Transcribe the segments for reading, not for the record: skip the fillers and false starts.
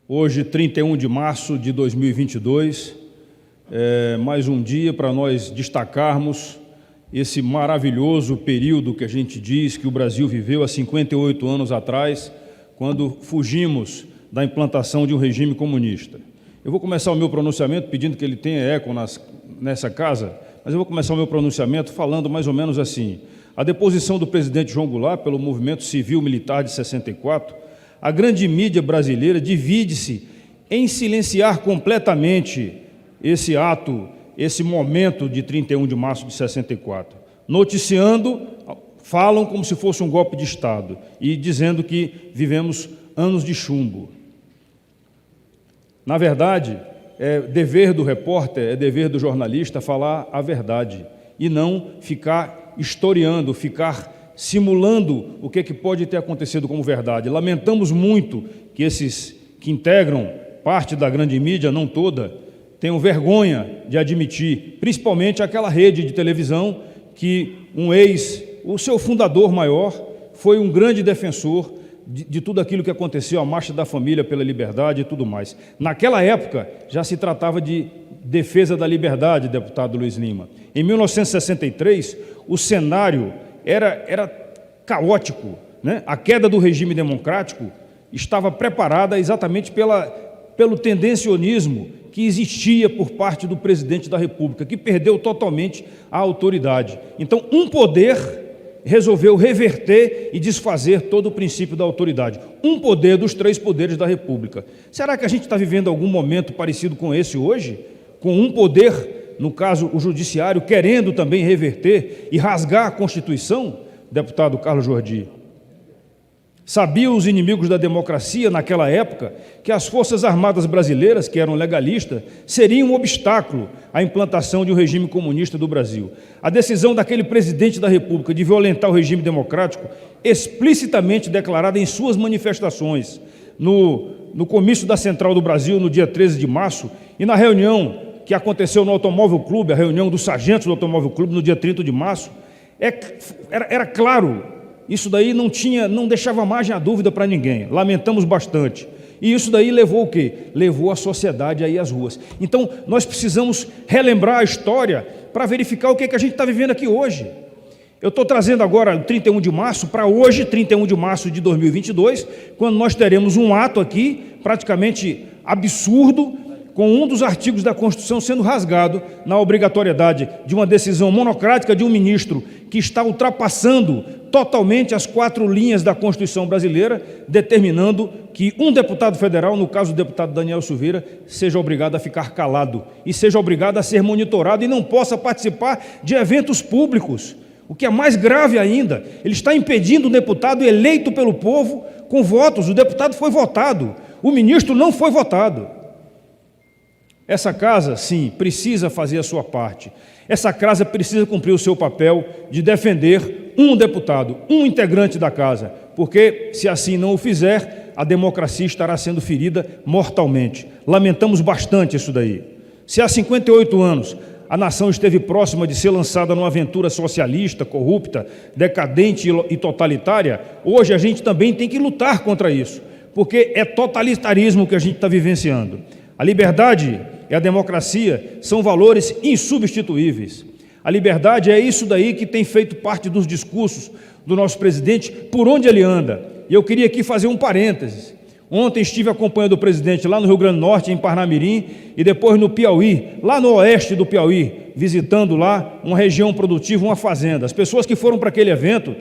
Hoje, 31 de março de 2022, mais um dia para nós destacarmos esse maravilhoso período que a gente diz que o Brasil viveu há 58 anos atrás, quando fugimos da implantação de um regime comunista. Eu vou começar o meu pronunciamento pedindo que ele tenha eco nessa casa, mas eu vou começar o meu pronunciamento falando mais ou menos assim: a deposição do presidente João Goulart pelo movimento civil-militar de 64, a grande mídia brasileira divide-se em silenciar completamente esse ato, esse momento de 31 de março de 64. Noticiando, falam como se fosse um golpe de Estado e dizendo que vivemos anos de chumbo. Na verdade, é dever do repórter, é dever do jornalista falar a verdade e não ficar historiando, ficar simulando o que pode ter acontecido como verdade. Lamentamos muito que esses que integram parte da grande mídia, não toda, tenham vergonha de admitir, principalmente aquela rede de televisão que o seu fundador maior, foi um grande defensor de tudo aquilo que aconteceu, a Marcha da Família pela Liberdade e tudo mais. Naquela época, já se tratava de defesa da liberdade, deputado Luiz Lima. Em 1963, o cenário era caótico, né? A queda do regime democrático estava preparada exatamente pelo tendencionismo que existia por parte do presidente da República, que perdeu totalmente a autoridade. Então, um poder resolveu reverter e desfazer todo o princípio da autoridade. Um poder dos três poderes da República. Será que a gente está vivendo algum momento parecido com esse hoje? Com um poder, no caso o judiciário, querendo também reverter e rasgar a Constituição, deputado Carlos Jordi? Sabiam os inimigos da democracia naquela época que as Forças Armadas brasileiras, que eram legalistas, seriam um obstáculo à implantação de um regime comunista do Brasil. A decisão daquele presidente da República de violentar o regime democrático, explicitamente declarada em suas manifestações, no comício da Central do Brasil, no dia 13 de março, e na reunião que aconteceu no Automóvel Clube, a reunião dos sargentos do Automóvel Clube, no dia 30 de março, era claro. Isso daí não deixava margem à dúvida para ninguém. Lamentamos bastante. E isso daí levou o quê? Levou a sociedade aí às ruas. Então, nós precisamos relembrar a história para verificar o que a gente está vivendo aqui hoje. Eu estou trazendo agora o 31 de março para hoje, 31 de março de 2022, quando nós teremos um ato aqui praticamente absurdo, com um dos artigos da Constituição sendo rasgado na obrigatoriedade de uma decisão monocrática de um ministro que está ultrapassando totalmente as 4 linhas da Constituição brasileira, determinando que um deputado federal, no caso o deputado Daniel Silveira, seja obrigado a ficar calado e seja obrigado a ser monitorado e não possa participar de eventos públicos. O que é mais grave ainda, ele está impedindo um deputado eleito pelo povo com votos. O deputado foi votado, o ministro não foi votado. Essa casa, sim, precisa fazer a sua parte. Essa casa precisa cumprir o seu papel de defender um deputado, um integrante da casa, porque, se assim não o fizer, a democracia estará sendo ferida mortalmente. Lamentamos bastante isso daí. Se há 58 anos a nação esteve próxima de ser lançada numa aventura socialista, corrupta, decadente e totalitária, hoje a gente também tem que lutar contra isso, porque é totalitarismo que a gente está vivenciando. A liberdade e a democracia são valores insubstituíveis. A liberdade é isso daí que tem feito parte dos discursos do nosso presidente, por onde ele anda. E eu queria aqui fazer um parênteses. Ontem estive acompanhando o presidente lá no Rio Grande do Norte, em Parnamirim, e depois no Piauí, lá no oeste do Piauí, visitando lá uma região produtiva, uma fazenda. As pessoas que foram para aquele evento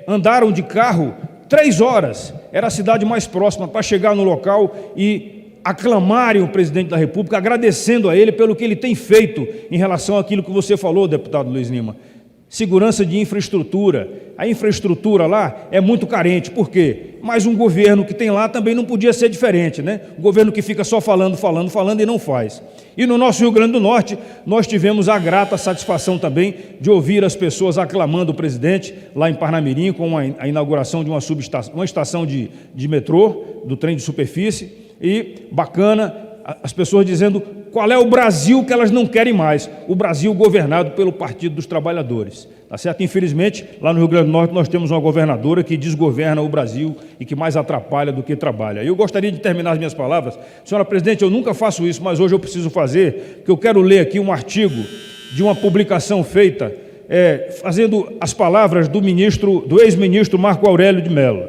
andaram de carro 3 horas, era a cidade mais próxima, para chegar no local e aclamarem o presidente da República, agradecendo a ele pelo que ele tem feito em relação àquilo que você falou, deputado Luiz Lima. Segurança de infraestrutura. A infraestrutura lá é muito carente. Por quê? Mas um governo que tem lá também não podia ser diferente, né? Um governo que fica só falando e não faz. E no nosso Rio Grande do Norte, nós tivemos a grata satisfação também de ouvir as pessoas aclamando o presidente lá em Parnamirim, com a inauguração de uma estação de metrô, do trem de superfície, e bacana, as pessoas dizendo qual é o Brasil que elas não querem mais? O Brasil governado pelo Partido dos Trabalhadores. Tá certo? Infelizmente, lá no Rio Grande do Norte, nós temos uma governadora que desgoverna o Brasil e que mais atrapalha do que trabalha. Eu gostaria de terminar as minhas palavras. Senhora Presidente, eu nunca faço isso, mas hoje eu preciso fazer, porque eu quero ler aqui um artigo de uma publicação feita, fazendo as palavras do ex-ministro Marco Aurélio de Mello.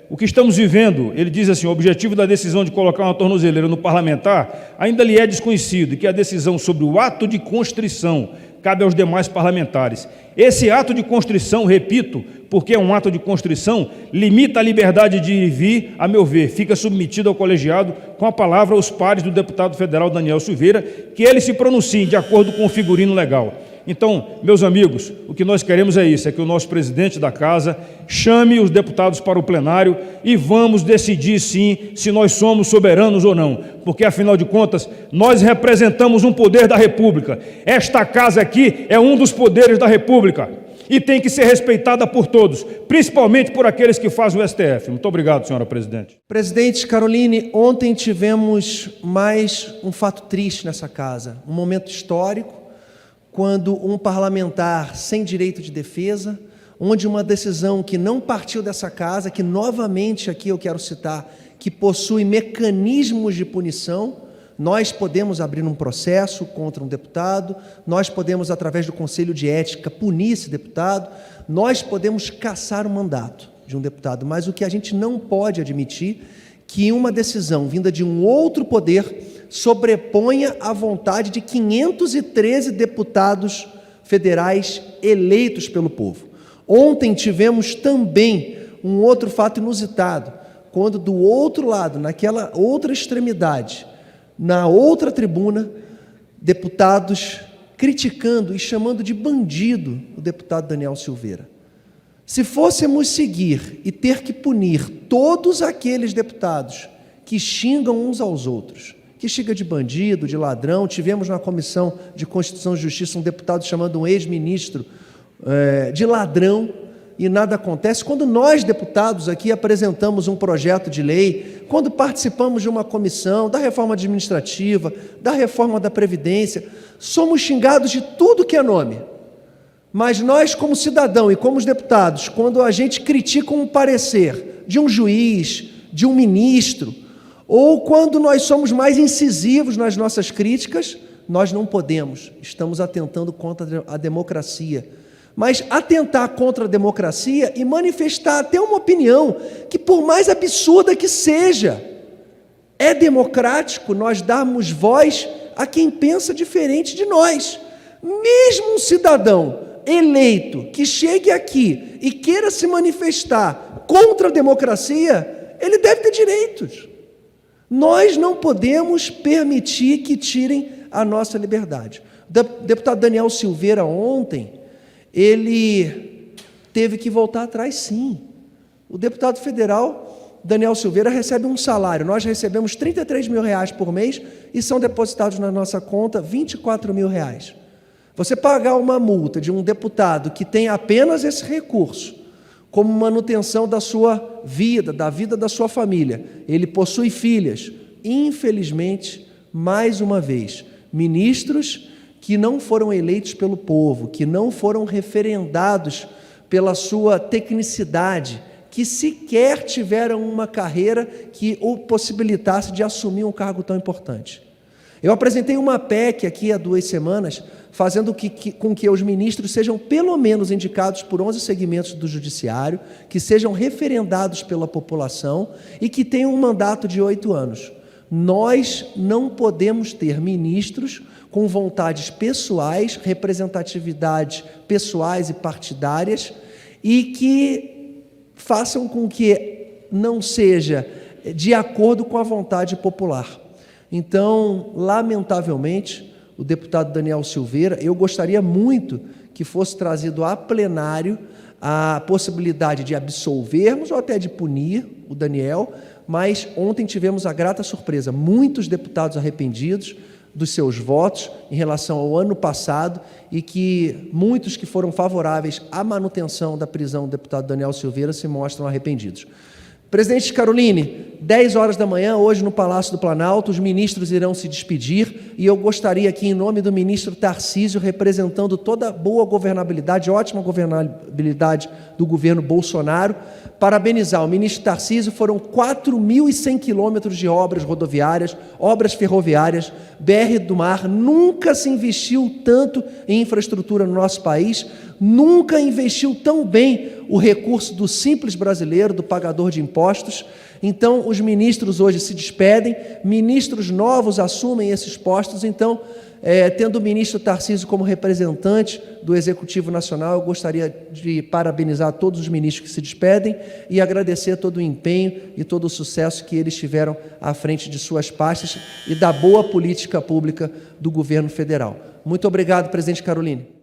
O que estamos vivendo, ele diz assim: o objetivo da decisão de colocar uma tornozeleira no parlamentar ainda lhe é desconhecido, e que a decisão sobre o ato de constrição cabe aos demais parlamentares. Esse ato de constrição, repito, porque é um ato de constrição, limita a liberdade de ir e vir, a meu ver, fica submetido ao colegiado, com a palavra aos pares do deputado federal Daniel Silveira, que ele se pronuncie de acordo com o figurino legal. Então, meus amigos, o que nós queremos é isso, é que o nosso presidente da casa chame os deputados para o plenário e vamos decidir, sim, se nós somos soberanos ou não, porque, afinal de contas, nós representamos um poder da República. Esta casa aqui é um dos poderes da República e tem que ser respeitada por todos, principalmente por aqueles que fazem o STF. Muito obrigado, senhora presidente. Presidente Caroline, ontem tivemos mais um fato triste nessa casa, um momento histórico, quando um parlamentar sem direito de defesa, onde uma decisão que não partiu dessa casa, que novamente aqui eu quero citar, que possui mecanismos de punição, nós podemos abrir um processo contra um deputado, nós podemos, através do Conselho de Ética, punir esse deputado, nós podemos cassar o mandato de um deputado, mas o que a gente não pode admitir que uma decisão vinda de um outro poder sobreponha a vontade de 513 deputados federais eleitos pelo povo. Ontem tivemos também um outro fato inusitado, quando do outro lado, naquela outra extremidade, na outra tribuna, deputados criticando e chamando de bandido o deputado Daniel Silveira. Se fôssemos seguir e ter que punir todos aqueles deputados que xingam uns aos outros, que xinga de bandido, de ladrão, tivemos na Comissão de Constituição e Justiça um deputado chamando um ex-ministro de ladrão, e nada acontece. Quando nós, deputados, aqui apresentamos um projeto de lei, quando participamos de uma comissão, da reforma administrativa, da reforma da Previdência, somos xingados de tudo que é nome. Mas nós, como cidadão e como os deputados, quando a gente critica um parecer de um juiz, de um ministro, ou quando nós somos mais incisivos nas nossas críticas, nós não podemos, estamos atentando contra a democracia. Mas atentar contra a democracia e manifestar até uma opinião que, por mais absurda que seja, é democrático nós darmos voz a quem pensa diferente de nós. Mesmo um cidadão eleito que chegue aqui e queira se manifestar contra a democracia, ele deve ter direitos. Nós não podemos permitir que tirem a nossa liberdade. O deputado Daniel Silveira ontem, ele teve que voltar atrás, sim. O deputado federal Daniel Silveira recebe um salário, nós recebemos R$33 mil por mês e são depositados na nossa conta R$24 mil. Você pagar uma multa de um deputado que tem apenas esse recurso, como manutenção da sua vida, da vida da sua família, ele possui filhas, infelizmente, mais uma vez, ministros que não foram eleitos pelo povo, que não foram referendados pela sua tecnicidade, que sequer tiveram uma carreira que o possibilitasse de assumir um cargo tão importante. Eu apresentei uma PEC aqui há 2 semanas, fazendo com que os ministros sejam pelo menos indicados por 11 segmentos do judiciário, que sejam referendados pela população e que tenham um mandato de 8 anos. Nós não podemos ter ministros com vontades pessoais, representatividades pessoais e partidárias, e que façam com que não seja de acordo com a vontade popular. Então, lamentavelmente, o deputado Daniel Silveira, eu gostaria muito que fosse trazido a plenário a possibilidade de absolvermos ou até de punir o Daniel, mas ontem tivemos a grata surpresa, muitos deputados arrependidos dos seus votos em relação ao ano passado e que muitos que foram favoráveis à manutenção da prisão do deputado Daniel Silveira se mostram arrependidos. Presidente Caroline, 10 horas da manhã, hoje no Palácio do Planalto, os ministros irão se despedir e eu gostaria aqui, em nome do ministro Tarcísio, representando toda a boa governabilidade, ótima governabilidade do governo Bolsonaro, parabenizar o ministro Tarcísio. Foram 4.100 quilômetros de obras rodoviárias, obras ferroviárias, BR do Mar. Nunca se investiu tanto em infraestrutura no nosso país, nunca investiu tão bem o recurso do simples brasileiro, do pagador de impostos. Então, os ministros hoje se despedem, ministros novos assumem esses postos. Então, tendo o ministro Tarcísio como representante do Executivo Nacional, eu gostaria de parabenizar todos os ministros que se despedem e agradecer todo o empenho e todo o sucesso que eles tiveram à frente de suas pastas e da boa política pública do governo federal. Muito obrigado, presidente Caroline.